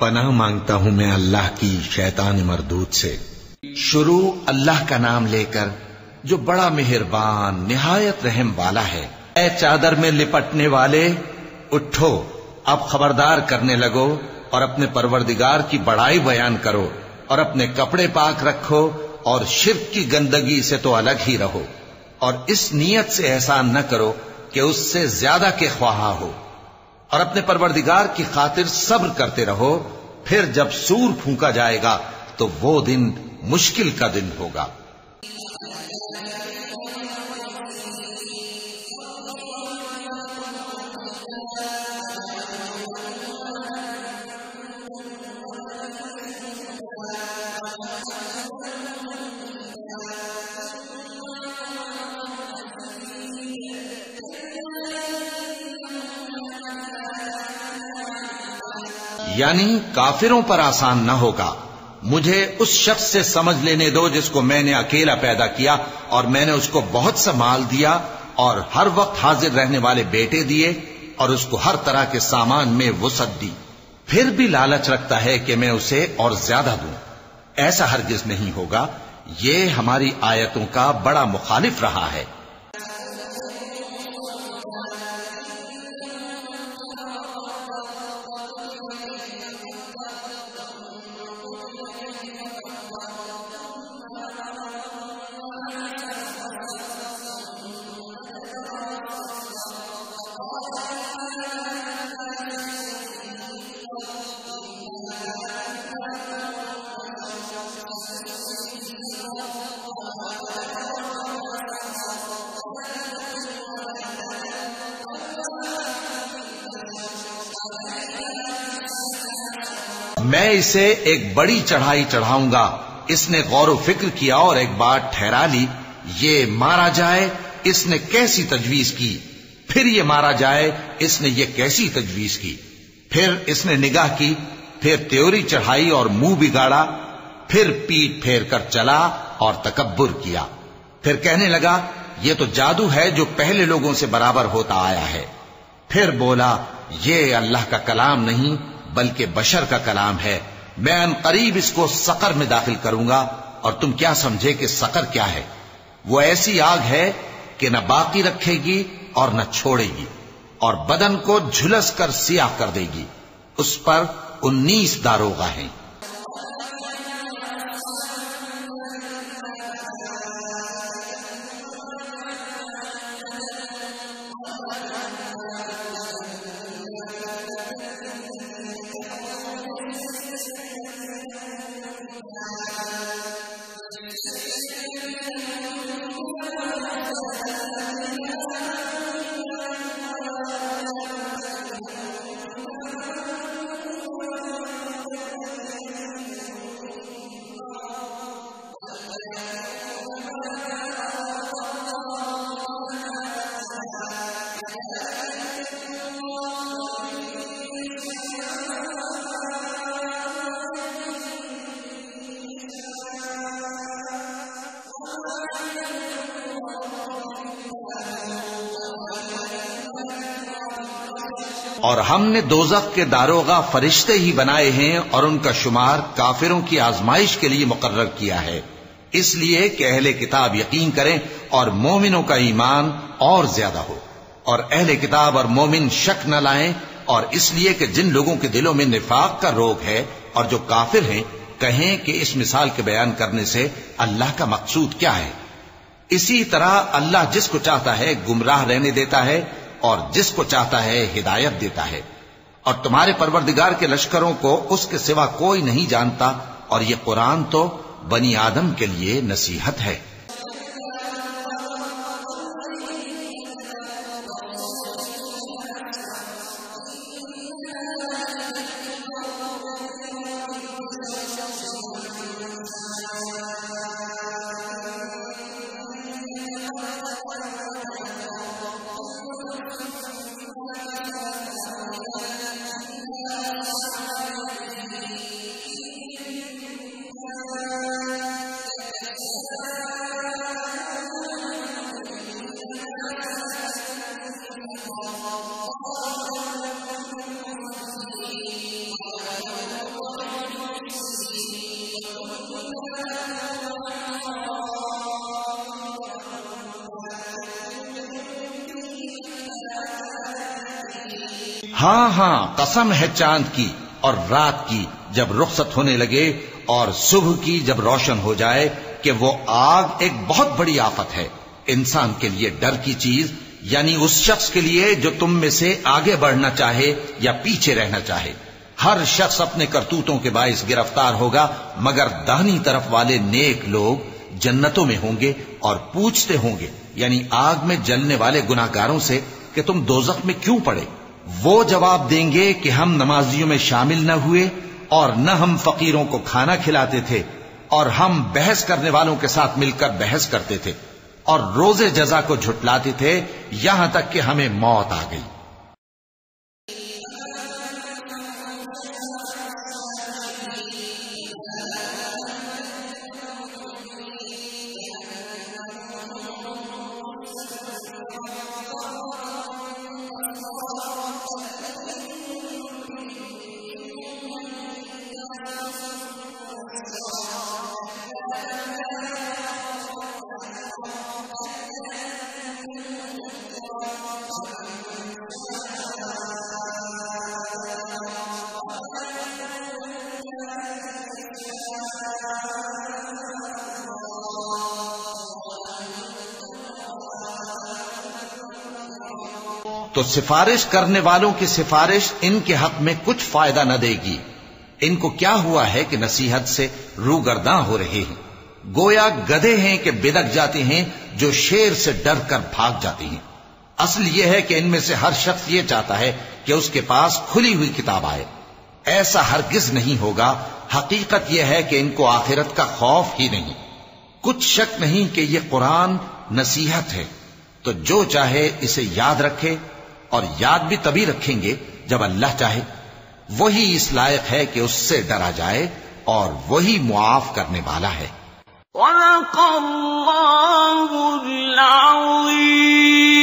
پناہ مانگتا ہوں میں اللہ کی شیطان مردود سے۔ شروع اللہ کا نام لے کر جو بڑا مہربان نہایت رحم والا ہے۔ اے چادر میں لپٹنے والے اٹھو، اب خبردار کرنے لگو اور اپنے پروردگار کی بڑائی بیان کرو اور اپنے کپڑے پاک رکھو اور شرک کی گندگی سے تو الگ ہی رہو، اور اس نیت سے احسان نہ کرو کہ اس سے زیادہ کے خواہاں ہو، اور اپنے پروردگار کی خاطر صبر کرتے رہو۔ پھر جب سور پھونکا جائے گا تو وہ دن مشکل کا دن ہوگا۔ یعنی کافروں پر آسان نہ ہوگا۔ مجھے اس شخص سے سمجھ لینے دو جس کو میں نے اکیلا پیدا کیا اور میں نے اس کو بہت سا مال دیا اور ہر وقت حاضر رہنے والے بیٹے دیے اور اس کو ہر طرح کے سامان میں وسعت دی، پھر بھی لالچ رکھتا ہے کہ میں اسے اور زیادہ دوں۔ ایسا ہرگز نہیں ہوگا، یہ ہماری آیتوں کا بڑا مخالف رہا ہے۔ میں اسے ایک بڑی چڑھائی چڑھاؤں گا۔ اس نے غور و فکر کیا اور ایک بات ٹھہرا لی، یہ مارا جائے، اس نے کیسی تجویز کی، پھر یہ مارا جائے، اس نے یہ کیسی تجویز کی، پھر اس نے نگاہ کی، پھر تیوری چڑھائی اور منہ بگاڑا، پھر پیٹ پھیر کر چلا اور تکبر کیا، پھر کہنے لگا یہ تو جادو ہے جو پہلے لوگوں سے برابر ہوتا آیا ہے، پھر بولا یہ اللہ کا کلام نہیں بلکہ بشر کا کلام ہے، میں ان قریب اس کو سقر میں داخل کروں گا، اور تم کیا سمجھے کہ سقر کیا ہے؟ وہ ایسی آگ ہے کہ نہ باقی رکھے گی اور نہ چھوڑے گی، اور بدن کو جھلس کر سیاہ کر دے گی، اس پر 19 داروغہ ہیں۔ اور ہم نے دوزخ کے داروغہ فرشتے ہی بنائے ہیں اور ان کا شمار کافروں کی آزمائش کے لیے مقرر کیا ہے، اس لیے کہ اہل کتاب یقین کریں اور مومنوں کا ایمان اور زیادہ ہو، اور اہل کتاب اور مومن شک نہ لائیں، اور اس لیے کہ جن لوگوں کے دلوں میں نفاق کا روگ ہے اور جو کافر ہیں کہیں کہ اس مثال کے بیان کرنے سے اللہ کا مقصود کیا ہے۔ اسی طرح اللہ جس کو چاہتا ہے گمراہ رہنے دیتا ہے اور جس کو چاہتا ہے ہدایت دیتا ہے، اور تمہارے پروردگار کے لشکروں کو اس کے سوا کوئی نہیں جانتا، اور یہ قرآن تو بنی آدم کے لیے نصیحت ہے۔ ہاں ہاں قسم ہے چاند کی اور رات کی جب رخصت ہونے لگے اور صبح کی جب روشن ہو جائے کہ وہ آگ ایک بہت بڑی آفت ہے انسان کے لیے ڈر کی چیز، یعنی اس شخص کے لیے جو تم میں سے آگے بڑھنا چاہے یا پیچھے رہنا چاہے۔ ہر شخص اپنے کرتوتوں کے باعث گرفتار ہوگا، مگر داہنی طرف والے نیک لوگ جنتوں میں ہوں گے اور پوچھتے ہوں گے، یعنی آگ میں جلنے والے گناہگاروں سے کہ تم دوزخ میں کیوں پڑے؟ وہ جواب دیں گے کہ ہم نمازیوں میں شامل نہ ہوئے اور نہ ہم فقیروں کو کھانا کھلاتے تھے اور ہم بحث کرنے والوں کے ساتھ مل کر بحث کرتے تھے اور روز جزا کو جھٹلاتے تھے یہاں تک کہ ہمیں موت آ گئی۔ تو سفارش کرنے والوں کی سفارش ان کے حق میں کچھ فائدہ نہ دے گی۔ ان کو کیا ہوا ہے کہ نصیحت سے روگرداں ہو رہے ہیں، گویا گدھے ہیں کہ بدک جاتے ہیں جو شیر سے ڈر کر بھاگ جاتے ہیں۔ اصل یہ ہے کہ ان میں سے ہر شخص یہ چاہتا ہے کہ اس کے پاس کھلی ہوئی کتاب آئے، ایسا ہرگز نہیں ہوگا۔ حقیقت یہ ہے کہ ان کو آخرت کا خوف ہی نہیں۔ کچھ شک نہیں کہ یہ قرآن نصیحت ہے، تو جو چاہے اسے یاد رکھے، اور یاد بھی تبھی رکھیں گے جب اللہ چاہے۔ وہی اس لائق ہے کہ اس سے ڈرا جائے اور وہی معاف کرنے والا ہے۔ صدق اللہ العظیم۔